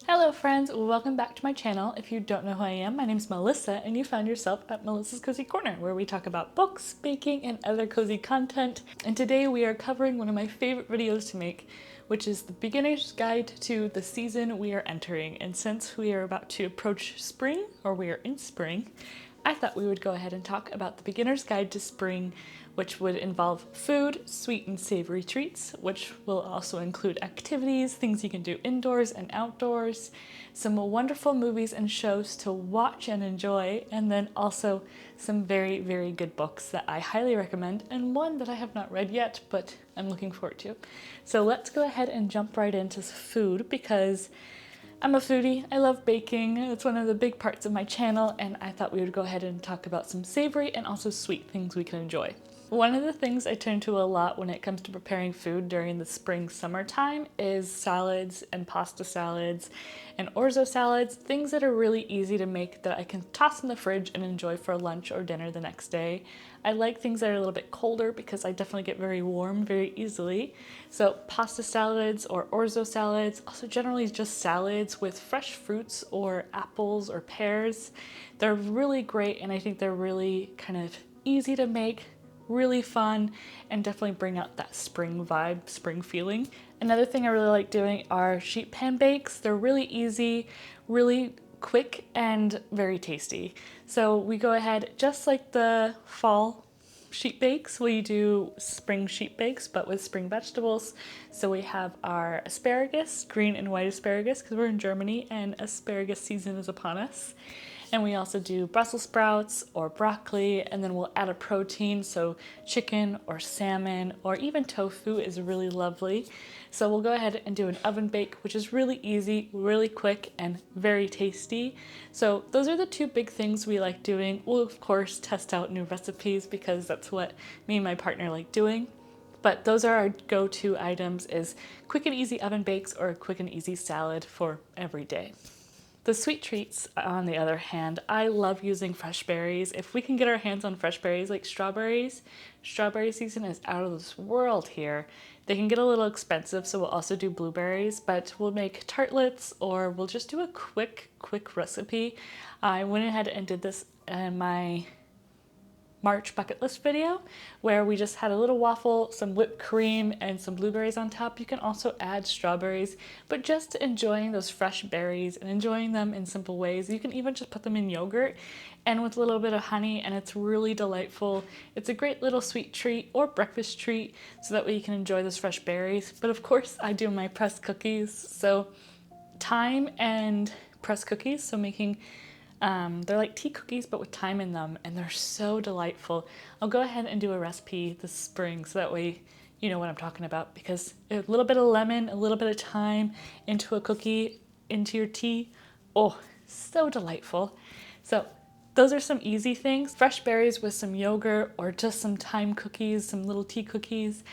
Hello friends, welcome back to my channel. If you don't know who I am, my name's Melissa and you found yourself at Melissa's Cozy Corner, where we talk about books, baking, and other cozy content. And today we are covering one of my favorite videos to make, which is the beginner's guide to the season we are entering. And since we are about to approach spring, or we are in spring, I thought we would go ahead and talk about the beginner's guide to spring, which would involve food, sweet and savory treats, which will also include activities, things you can do indoors and outdoors, some wonderful movies and shows to watch and enjoy, and then also some very, very good books that I highly recommend, and one that I have not read yet, but I'm looking forward to. So let's go ahead and jump right into food, because I'm a foodie, I love baking, it's one of the big parts of my channel, and I thought we would go ahead and talk about some savory and also sweet things we can enjoy. One of the things I turn to a lot when it comes to preparing food during the spring-summer time is salads and pasta salads and orzo salads, things that are really easy to make that I can toss in the fridge and enjoy for lunch or dinner the next day. I like things that are a little bit colder because I definitely get very warm very easily. So pasta salads or orzo salads, also generally just salads with fresh fruits or apples or pears. They're really great, and I think they're really kind of easy to make, really fun, and definitely bring out that spring vibe, spring feeling. Another thing I really like doing are sheet pan bakes. They're really easy, really quick, and very tasty. So we go ahead, just like the fall sheet bakes, we do spring sheet bakes, but with spring vegetables. So we have our asparagus, green and white asparagus, because we're in Germany and asparagus season is upon us. And we also do Brussels sprouts or broccoli, and then we'll add a protein, so chicken or salmon or even tofu is really lovely. So we'll go ahead and do an oven bake, which is really easy, really quick, and very tasty. So those are the two big things we like doing. We'll of course test out new recipes because that's what me and my partner like doing. But those are our go-to items, is quick and easy oven bakes or a quick and easy salad for every day. The sweet treats, on the other hand, I love using fresh berries. If we can get our hands on fresh berries like strawberries, strawberry season is out of this world here. They can get a little expensive, so we'll also do blueberries, but we'll make tartlets or we'll just do a quick recipe. I went ahead and did this in my March bucket list video, where we just had a little waffle, some whipped cream, and some blueberries on top. You can also add strawberries, but just enjoying those fresh berries and enjoying them in simple ways. You can even just put them in yogurt and with a little bit of honey, and it's really delightful. It's a great little sweet treat or breakfast treat, so that way you can enjoy those fresh berries. But of course, I do my pressed cookies, so thyme and pressed cookies, so making they're like tea cookies but with thyme in them, and they're so delightful. I'll go ahead and do a recipe this spring so that way you know what I'm talking about, because a little bit of lemon, a little bit of thyme into a cookie, into your tea, oh, so delightful. So those are some easy things. Fresh berries with some yogurt or just some thyme cookies, some little tea cookies.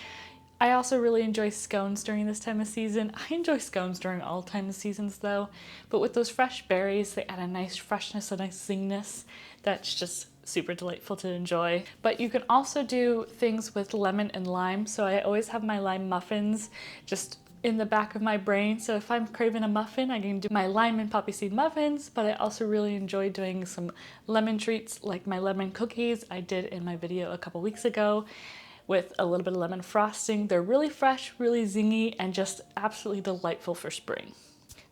I also really enjoy scones during this time of season. I enjoy scones during all time of seasons though, but with those fresh berries, they add a nice freshness, a nice zingness that's just super delightful to enjoy. But you can also do things with lemon and lime, so I always have my lime muffins just in the back of my brain. So if I'm craving a muffin, I can do my lime and poppy seed muffins, but I also really enjoy doing some lemon treats like my lemon cookies I did in my video a couple weeks ago, with a little bit of lemon frosting. They're really fresh, really zingy, and just absolutely delightful for spring.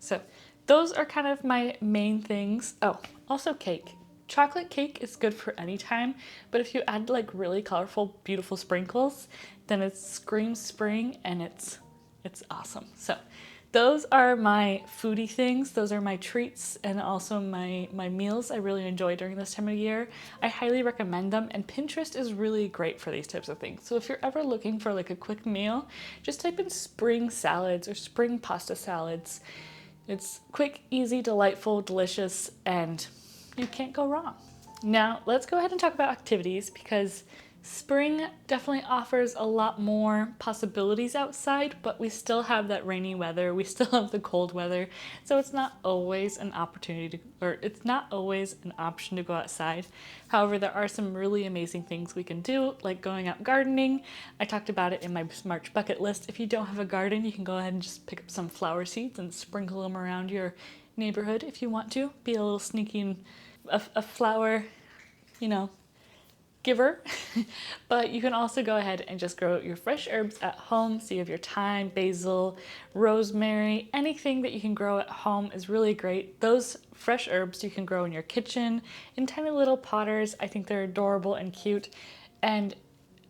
So those are kind of my main things. Oh, also cake. Chocolate cake is good for any time, but if you add like really colorful, beautiful sprinkles, then it screams spring and it's awesome. So those are my foodie things. Those are my treats and also my meals I really enjoy during this time of year. I highly recommend them, and Pinterest is really great for these types of things. So if you're ever looking for like a quick meal, just type in spring salads or spring pasta salads. It's quick, easy, delightful, delicious, and you can't go wrong. Now let's go ahead and talk about activities, because Spring definitely offers a lot more possibilities outside, but we still have that rainy weather, we still have the cold weather, so it's not always an opportunity to, or it's not always an option to go outside. However, there are some really amazing things we can do, like going out gardening. I talked about it in my March bucket list. If you don't have a garden, you can go ahead and just pick up some flower seeds and sprinkle them around your neighborhood if you want to. Be a little sneaky and a flower, you know, giver. But you can also go ahead and just grow your fresh herbs at home. So you have your thyme, basil, rosemary, anything that you can grow at home is really great. Those fresh herbs you can grow in your kitchen in tiny little potters. I think they're adorable and cute. And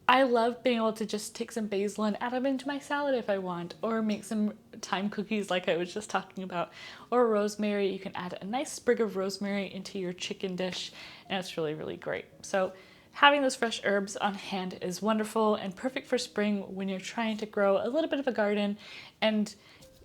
I love being able to just take some basil and add them into my salad if I want, or make some thyme cookies like I was just talking about, or rosemary. You can add a nice sprig of rosemary into your chicken dish, and it's really, really great. So having those fresh herbs on hand is wonderful and perfect for spring when you're trying to grow a little bit of a garden, and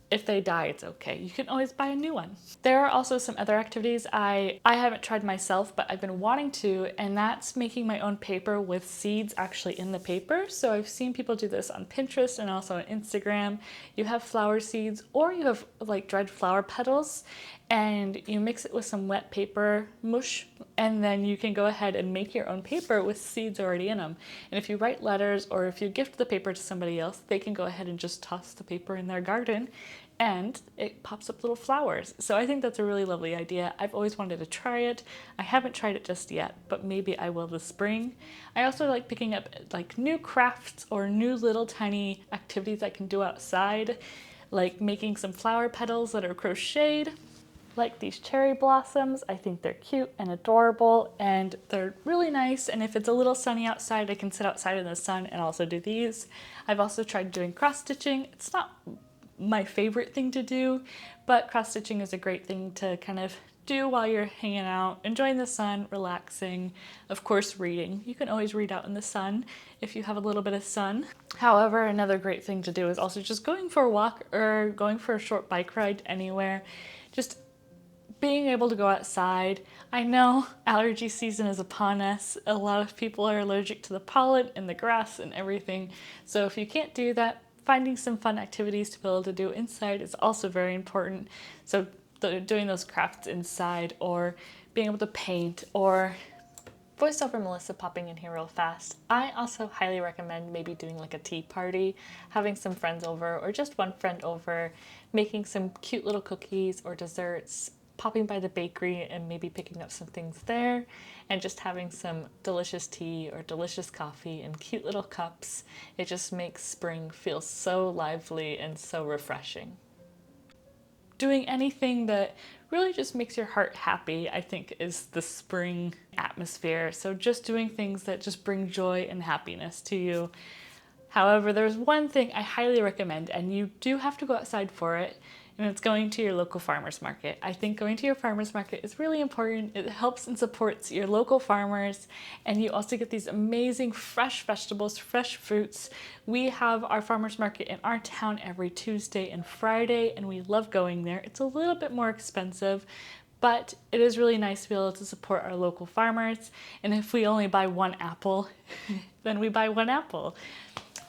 if they die, it's okay. You can always buy a new one. There are also some other activities I haven't tried myself, but I've been wanting to, and that's making my own paper with seeds actually in the paper. So I've seen people do this on Pinterest and also on Instagram. You have flower seeds, or you have like dried flower petals, and you mix it with some wet paper mush, and then you can go ahead and make your own paper with seeds already in them. And if you write letters, or if you gift the paper to somebody else, they can go ahead and just toss the paper in their garden and it pops up little flowers. So I think that's a really lovely idea. I've always wanted to try it. I haven't tried it just yet, but maybe I will this spring. I also like picking up like new crafts or new little tiny activities I can do outside, like making some flower petals that are crocheted, like these cherry blossoms. I think they're cute and adorable, and they're really nice. And if it's a little sunny outside, I can sit outside in the sun and also do these. I've also tried doing cross stitching. It's not my favorite thing to do, but cross stitching is a great thing to kind of do while you're hanging out, enjoying the sun, relaxing. Of course, reading. You can always read out in the sun if you have a little bit of sun. However, another great thing to do is also just going for a walk or going for a short bike ride anywhere. Just being able to go outside. I know allergy season is upon us. A lot of people are allergic to the pollen and the grass and everything. So if you can't do that, finding some fun activities to be able to do inside is also very important. So doing those crafts inside, or being able to paint, or voiceover Melissa popping in here real fast. I also highly recommend maybe doing like a tea party, having some friends over or just one friend over, making some cute little cookies or desserts, popping by the bakery and maybe picking up some things there, and just having some delicious tea or delicious coffee in cute little cups. It just makes spring feel so lively and so refreshing. Doing anything that really just makes your heart happy, I think, is the spring atmosphere. So just doing things that just bring joy and happiness to you. However, there's one thing I highly recommend, and you do have to go outside for it, and it's going to your local farmer's market. I think going to your farmer's market is really important. It helps and supports your local farmers, and you also get these amazing fresh vegetables, fresh fruits. We have our farmer's market in our town every Tuesday and Friday, and we love going there. It's a little bit more expensive, but it is really nice to be able to support our local farmers. And if we only buy one apple, then we buy one apple.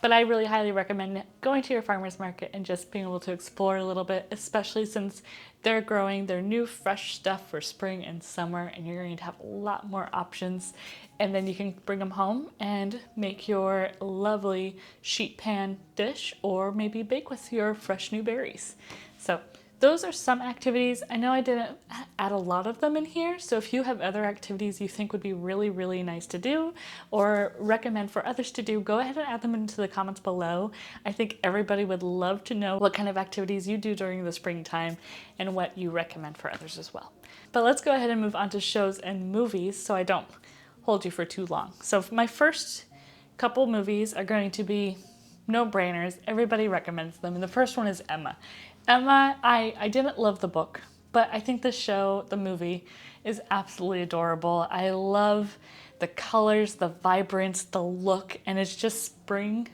But I really highly recommend going to your farmer's market and just being able to explore a little bit, especially since they're growing their new fresh stuff for spring and summer, and you're going to have a lot more options. And then you can bring them home and make your lovely sheet pan dish, or maybe bake with your fresh new berries. So those are some activities. I know I didn't add a lot of them in here, so if you have other activities you think would be really, really nice to do or recommend for others to do, go ahead and add them into the comments below. I think everybody would love to know what kind of activities you do during the springtime and what you recommend for others as well. But let's go ahead and move on to shows and movies so I don't hold you for too long. So my first couple movies are going to be no-brainers. Everybody recommends them, and the first one is Emma. Emma, I didn't love the book, but I think the show, the movie, is absolutely adorable. I love the colors, the vibrance, the look, and it's just springs.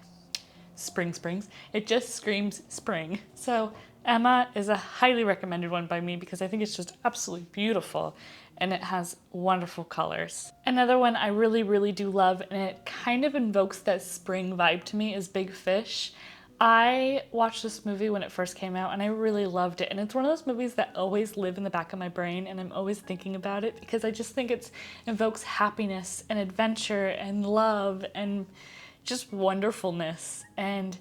It just screams spring. So Emma is a highly recommended one by me because I think it's just absolutely beautiful and it has wonderful colors. Another one I really do love, and it kind of invokes that spring vibe to me, is Big Fish. I watched this movie when it first came out and I really loved it, and it's one of those movies that always live in the back of my brain and I'm always thinking about it because I just think it invokes happiness and adventure and love and just wonderfulness, and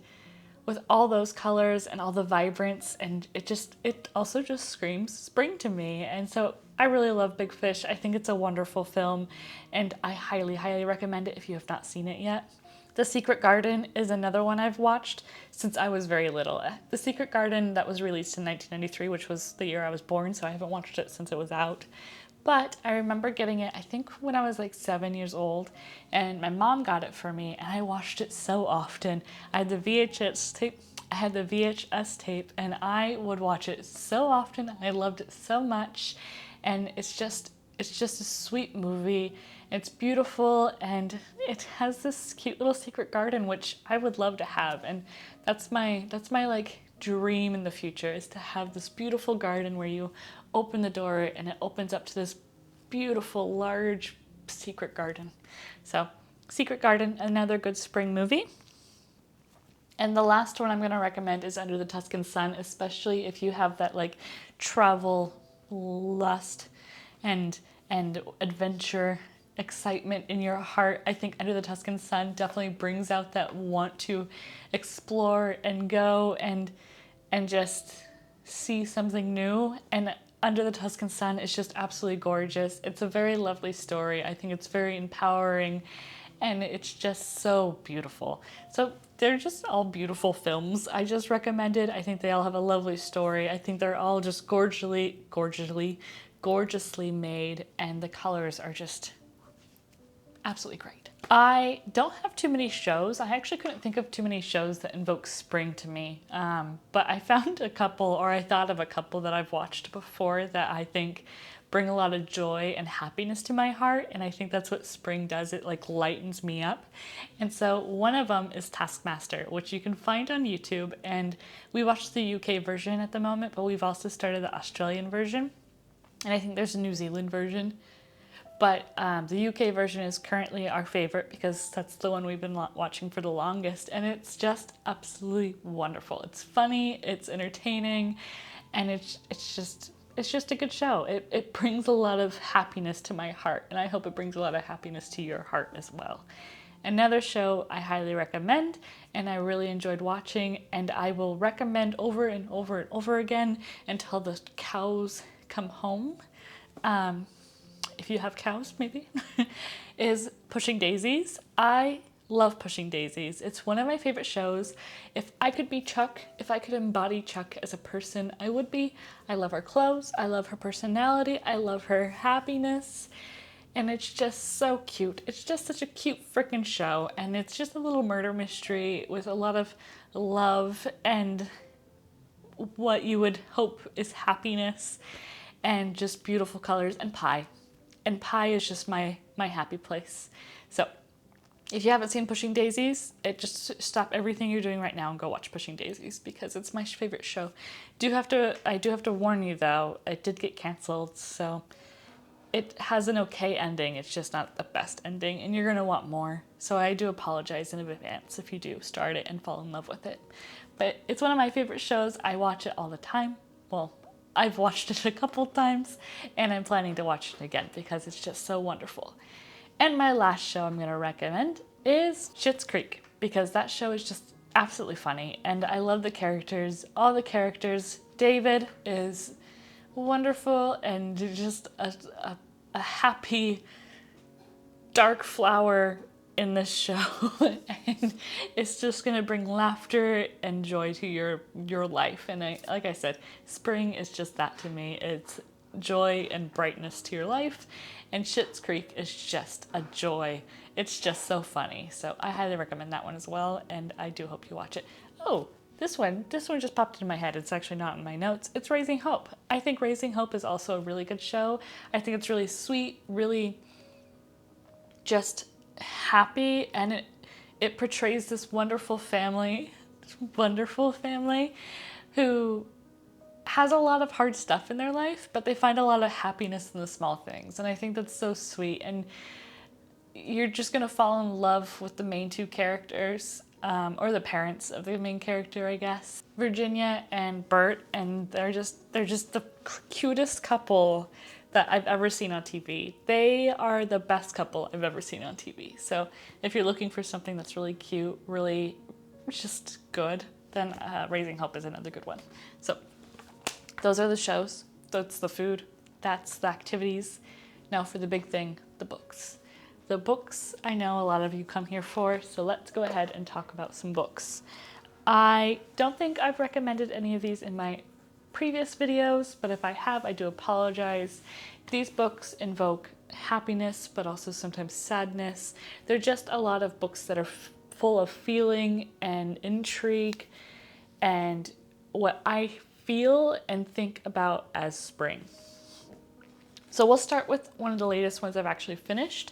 with all those colors and all the vibrance, and it also just screams spring to me. And so I really love Big Fish. I think it's a wonderful film and I highly recommend it if you have not seen it yet. The Secret Garden is another one I've watched since I was very little. The Secret Garden, that was released in 1993, which was the year I was born, so I haven't watched it since it was out. But I remember getting it, I think when I was like 7 years old, and my mom got it for me, and I watched it so often. I had the VHS tape, and I would watch it so often. I loved it so much, and it's just a sweet movie. It's beautiful, and it has this cute little secret garden, which I would love to have, and that's my like dream in the future, is to have this beautiful garden where you open the door and it opens up to this beautiful large secret garden. So Secret Garden, another good spring movie. And the last one I'm going to recommend is Under the Tuscan Sun, especially if you have that like travel lust and adventure excitement in your heart. I think Under the Tuscan Sun definitely brings out that want to explore and go and just see something new. And Under the Tuscan Sun is just absolutely gorgeous. It's a very lovely story. I think it's very empowering and it's just so beautiful. So they're just all beautiful films I just recommended. I think they all have a lovely story. I think they're all just gorgeously made, and the colors are just absolutely great. I don't have too many shows. I actually couldn't think of too many shows that invoke spring to me, but I found a couple, or I thought of a couple that I've watched before that I think bring a lot of joy and happiness to my heart, and I think that's what spring does. It like lightens me up. And so one of them is Taskmaster, which you can find on YouTube, and we watched the UK version at the moment, but we've also started the Australian version, and I think there's a New Zealand version. But the UK version is currently our favorite because that's the one we've been watching for the longest, and it's just absolutely wonderful. It's funny, it's entertaining, and it's just a good show. It brings a lot of happiness to my heart, and I hope it brings a lot of happiness to your heart as well. Another show I highly recommend and I really enjoyed watching, and I will recommend over and over again until the cows come home. If you have cows, maybe, is Pushing Daisies. I love Pushing Daisies. It's one of my favorite shows. If I could be Chuck, if I could embody Chuck as a person, I would be. I love her clothes. I love her personality. I love her happiness. And it's just so cute. It's just such a cute freaking show. And it's just a little murder mystery with a lot of love and what you would hope is happiness and just beautiful colors and pie. And pie is just my happy place. So if you haven't seen Pushing Daisies, just stop everything you're doing right now and go watch Pushing Daisies because it's my favorite show. I do have to warn you though, it did get canceled, so it has an okay ending. It's just not the best ending, and you're gonna want more. So I do apologize in advance if you do start it and fall in love with it. But it's one of my favorite shows. I watch it all the time. Well, I've watched it a couple times, and I'm planning to watch it again because it's just so wonderful. And my last show I'm going to recommend is Schitt's Creek, because that show is just absolutely funny, and I love the characters, all the characters. David is wonderful and just a happy, dark flower in this show, and it's just gonna bring laughter and joy to your life. And like I said, spring is just that to me. It's joy and brightness to your life, and Schitt's Creek is just a joy. It's just so funny. So I highly recommend that one as well, and I do hope you watch it. Oh, this one just popped into my head. It's actually not in my notes. It's Raising Hope. I think Raising Hope is also a really good show. I think it's really sweet, really just happy, and it portrays this wonderful family who has a lot of hard stuff in their life, but they find a lot of happiness in the small things. And I think that's so sweet. And you're just going to fall in love with the main two characters, or the parents of the main character, I guess. Virginia and Bert, and they're just the cutest couple that I've ever seen on TV. They are the best couple I've ever seen on TV. So if you're looking for something that's really cute, really just good, then Raising Hope is another good one. So those are the shows, that's the food, that's the activities. Now for the big thing, the books. The books I know a lot of you come here for, so let's go ahead and talk about some books. I don't think I've recommended any of these in my previous videos, but if I have, I do apologize. These books invoke happiness, but also sometimes sadness. They're just a lot of books that are full of feeling and intrigue and what I feel and think about as spring. So we'll start with one of the latest ones I've actually finished,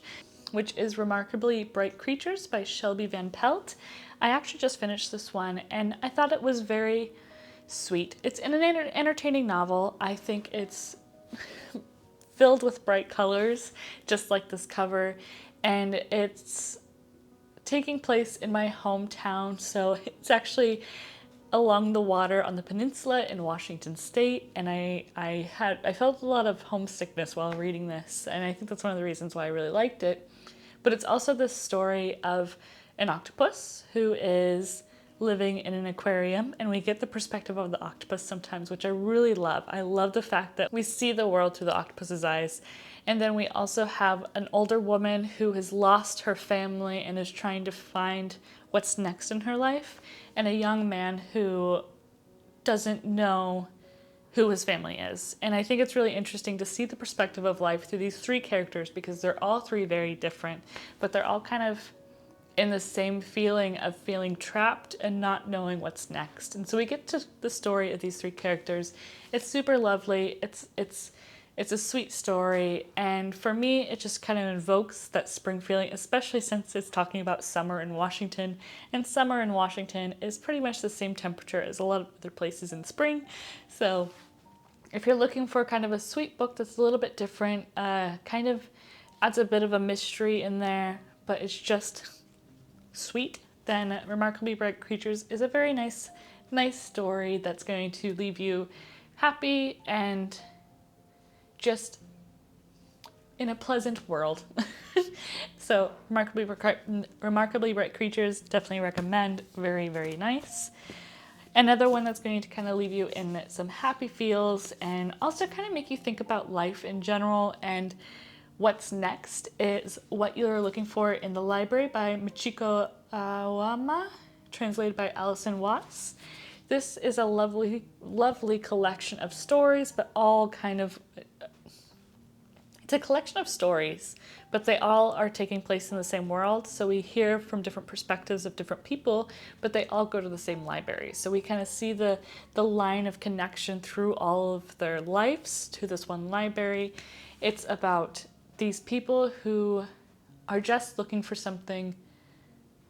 which is Remarkably Bright Creatures by Shelby Van Pelt. I actually just finished this one and I thought it was very sweet. It's an entertaining novel. I think it's filled with bright colors, just like this cover, and it's taking place in my hometown, so it's actually along the water on the peninsula in Washington State, and I felt a lot of homesickness while reading this, and I think that's one of the reasons why I really liked it. But it's also this story of an octopus who is living in an aquarium, and we get the perspective of the octopus sometimes, which I really love. I love the fact that we see the world through the octopus's eyes. And then we also have an older woman who has lost her family and is trying to find what's next in her life, and a young man who doesn't know who his family is. And I think it's really interesting to see the perspective of life through these three characters, because they're all three very different, but they're all kind of in the same feeling of feeling trapped and not knowing what's next. And so we get to the story of these three characters. It's super lovely. It's a sweet story, and for me it just kind of invokes that spring feeling, especially since it's talking about summer in Washington, and summer in Washington is pretty much the same temperature as a lot of other places in spring. So if you're looking for kind of a sweet book that's a little bit different, kind of adds a bit of a mystery in there, but it's just sweet, then Remarkably Bright Creatures is a very nice story that's going to leave you happy and just in a pleasant world. So Remarkably Bright Creatures, definitely recommend. Very, very nice. Another one that's going to kind of leave you in some happy feels and also kind of make you think about life in general and what's next is What You're Looking For in the Library by Michiko Awama, translated by Alison Watts. This is a lovely, lovely collection of stories, but all kind of, it's a collection of stories, but they all are taking place in the same world. So we hear from different perspectives of different people, but they all go to the same library. So we kind of see the line of connection through all of their lives to this one library. It's about these people who are just looking for something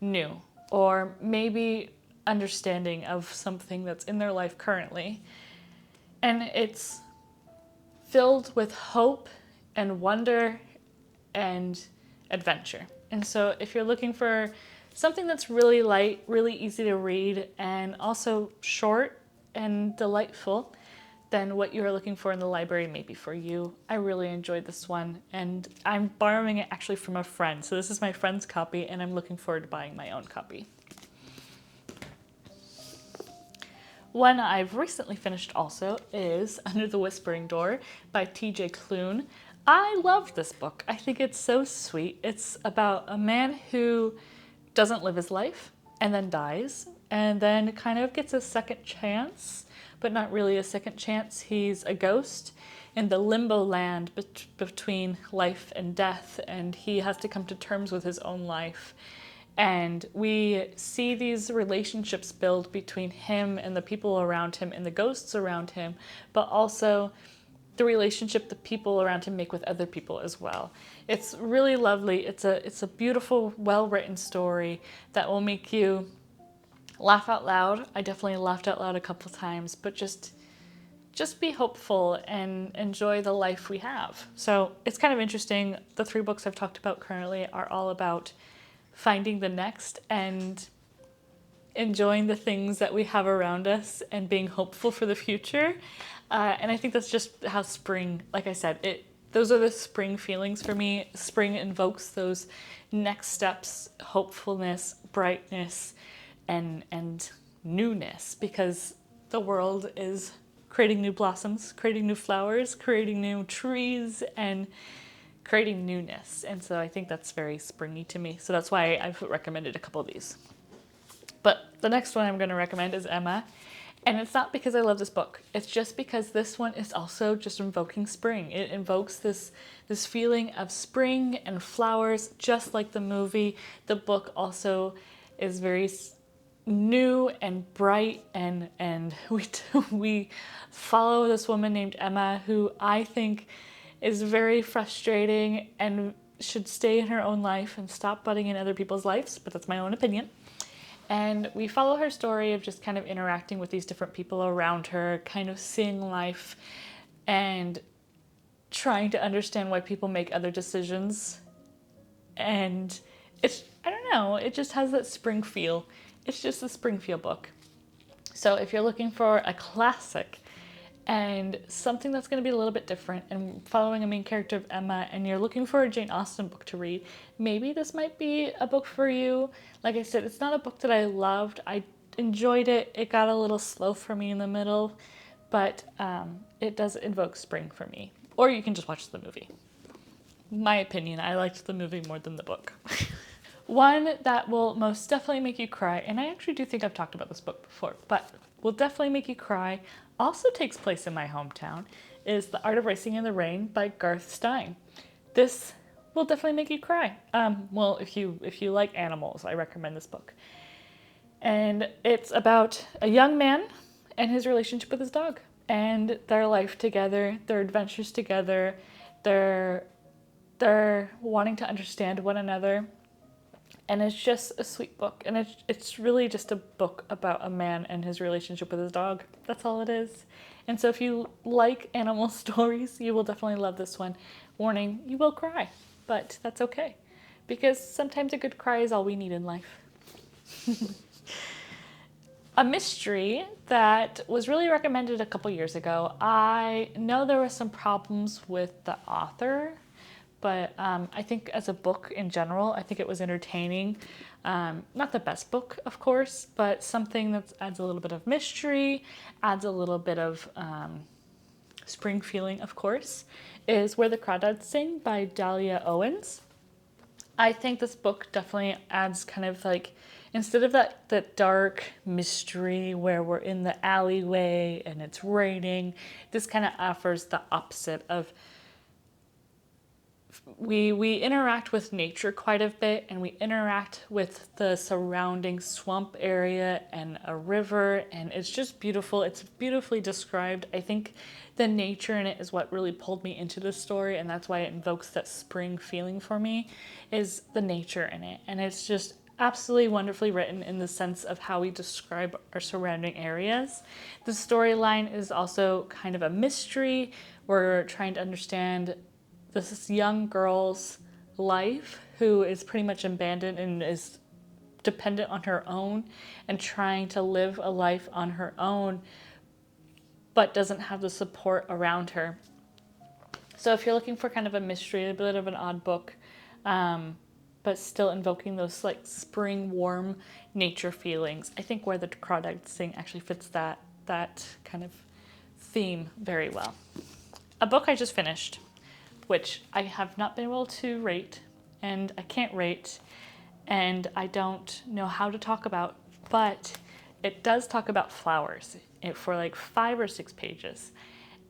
new, or maybe understanding of something that's in their life currently. And it's filled with hope and wonder and adventure. And so if you're looking for something that's really light, really easy to read, and also short and delightful, then What You're Looking For in the Library may be for you. I really enjoyed this one, and I'm borrowing it actually from a friend. So this is my friend's copy, and I'm looking forward to buying my own copy. One I've recently finished also is Under the Whispering Door by T.J. Klune. I love this book. I think it's so sweet. It's about a man who doesn't live his life and then dies and then kind of gets a second chance, but not really a second chance. He's a ghost in the limbo land between life and death, and he has to come to terms with his own life. And we see these relationships build between him and the people around him and the ghosts around him, but also the relationship the people around him make with other people as well. It's really lovely. It's a beautiful, well-written story that will make you laugh out loud. I definitely laughed out loud a couple times, but just just be hopeful and enjoy the life we have. So it's kind of interesting. The 3 books I've talked about currently are all about finding the next and enjoying the things that we have around us and being hopeful for the future. And I think that's just how spring, like I said, those are the spring feelings for me. Spring invokes those next steps, hopefulness, brightness, and newness, because the world is creating new blossoms, creating new flowers, creating new trees, and creating newness. And so I think that's very springy to me. So that's why I've recommended a couple of these. But the next one I'm going to recommend is Emma. And it's not because I love this book. It's just because this one is also just invoking spring. It invokes this feeling of spring and flowers, just like the movie. The book also is very new and bright, and we follow this woman named Emma, who I think is very frustrating and should stay in her own life and stop butting in other people's lives, but that's my own opinion. And we follow her story of just kind of interacting with these different people around her, kind of seeing life and trying to understand why people make other decisions. And it's, I don't know, it just has that spring feel. It's just a spring feel book. So if you're looking for a classic and something that's going to be a little bit different and following a main character of Emma, and you're looking for a Jane Austen book to read, maybe this might be a book for you. Like I said, it's not a book that I loved. I enjoyed it. It got a little slow for me in the middle, but it does invoke spring for me. Or you can just watch the movie. My opinion, I liked the movie more than the book. One that will most definitely make you cry, and I actually do think I've talked about this book before, but will definitely make you cry, also takes place in my hometown, is The Art of Racing in the Rain by Garth Stein. This will definitely make you cry. Well, if you like animals, I recommend this book. And it's about a young man and his relationship with his dog, and their life together, their adventures together, their wanting to understand one another. And it's just a sweet book. And it's really just a book about a man and his relationship with his dog. That's all it is. And so if you like animal stories, you will definitely love this one. Warning, you will cry, but that's okay. Because sometimes a good cry is all we need in life. A mystery that was really recommended a couple years ago. I know there were some problems with the author, but I think as a book in general, I think it was entertaining. Not the best book, of course, but something that adds a little bit of mystery, adds a little bit of spring feeling, of course, is Where the Crawdads Sing by Dahlia Owens. I think this book definitely adds kind of like, instead of that dark mystery where we're in the alleyway and it's raining, this kind of offers the opposite of, we interact with nature quite a bit, and we interact with the surrounding swamp area and a river, and it's just beautiful. It's beautifully described. I think the nature in it is what really pulled me into the story, and that's why it invokes that spring feeling for me, is the nature in it. And it's just absolutely wonderfully written in the sense of how we describe our surrounding areas. The storyline is also kind of a mystery. We're trying to understand this young girl's life, who is pretty much abandoned and is dependent on her own and trying to live a life on her own, but doesn't have the support around her. So if you're looking for kind of a mystery, a bit of an odd book, but still invoking those like spring warm nature feelings, I think Where the Crawdads Sing actually fits that kind of theme very well. A book I just finished, which I have not been able to rate, and I can't rate, and I don't know how to talk about, but it does talk about flowers for like 5 or 6 pages,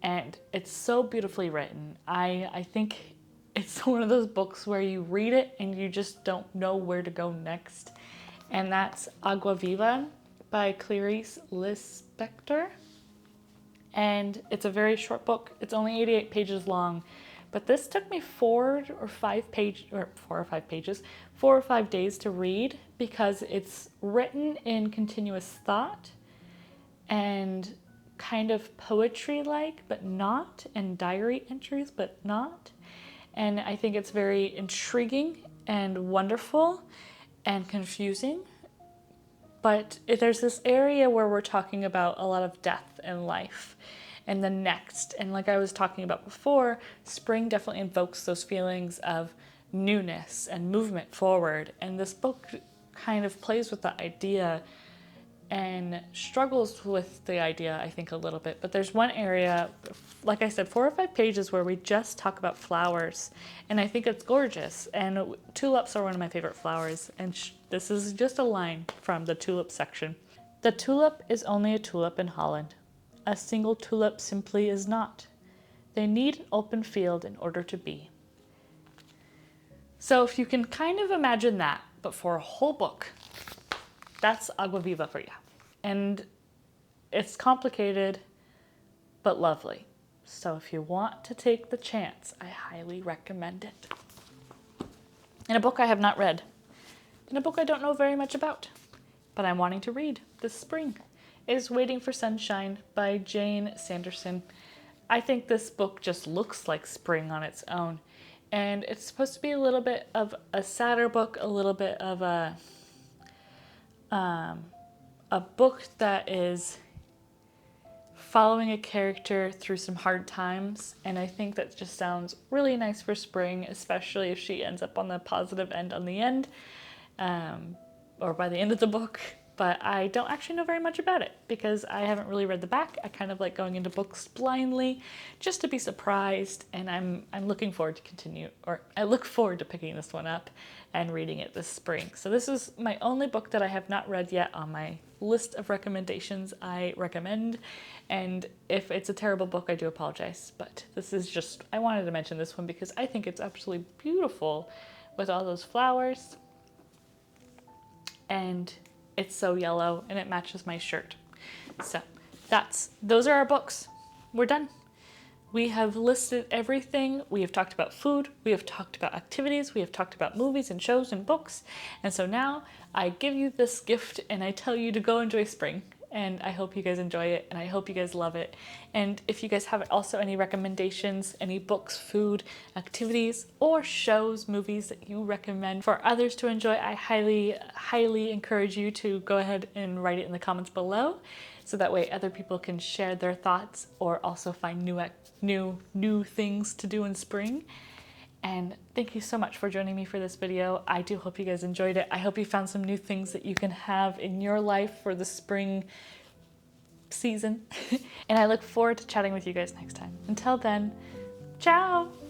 and it's so beautifully written. I think it's one of those books where you read it and you just don't know where to go next, and that's Agua Viva by Clarice Lispector. And it's a very short book. It's only 88 pages long. But this took me 4 or 5 days to read, because it's written in continuous thought and kind of poetry-like, but not, and diary entries, but not. And I think it's very intriguing and wonderful and confusing. But there's this area where we're talking about a lot of death and life and the next. And like I was talking about before, spring definitely invokes those feelings of newness and movement forward. And this book kind of plays with the idea and struggles with the idea, I think, a little bit. But there's one area, like I said, 4 or 5 pages where we just talk about flowers. And I think it's gorgeous. And tulips are one of my favorite flowers. And this is just a line from the tulip section. The tulip is only a tulip in Holland. A single tulip simply is not. They need an open field in order to be. So if you can kind of imagine that, but for a whole book, that's Agua Viva for you. And it's complicated, but lovely. So if you want to take the chance, I highly recommend it. In a book I have not read, in a book I don't know very much about, but I'm wanting to read this spring, is Waiting for Sunshine by Jane Sanderson. I think this book just looks like spring on its own. And it's supposed to be a little bit of a sadder book, a little bit of a book that is following a character through some hard times, and I think that just sounds really nice for spring, especially if she ends up on the positive end on the end, or by the end of the book. But I don't actually know very much about it because I haven't really read the back. I kind of like going into books blindly just to be surprised, and I'm looking forward to I look forward to picking this one up and reading it this spring. So this is my only book that I have not read yet on my list of recommendations I recommend. And if it's a terrible book, I do apologize. But this is just, I wanted to mention this one because I think it's absolutely beautiful with all those flowers. And it's so yellow and it matches my shirt. So those are our books. We're done. We have listed everything. We have talked about food. We have talked about activities. We have talked about movies and shows and books. And so now I give you this gift and I tell you to go enjoy spring. And I hope you guys enjoy it and I hope you guys love it. And if you guys have also any recommendations, any books, food, activities, or shows, movies that you recommend for others to enjoy, I highly, highly encourage you to go ahead and write it in the comments below. So that way other people can share their thoughts or also find new things to do in spring. And thank you so much for joining me for this video. I do hope you guys enjoyed it. I hope you found some new things that you can have in your life for the spring season. And I look forward to chatting with you guys next time. Until then, ciao!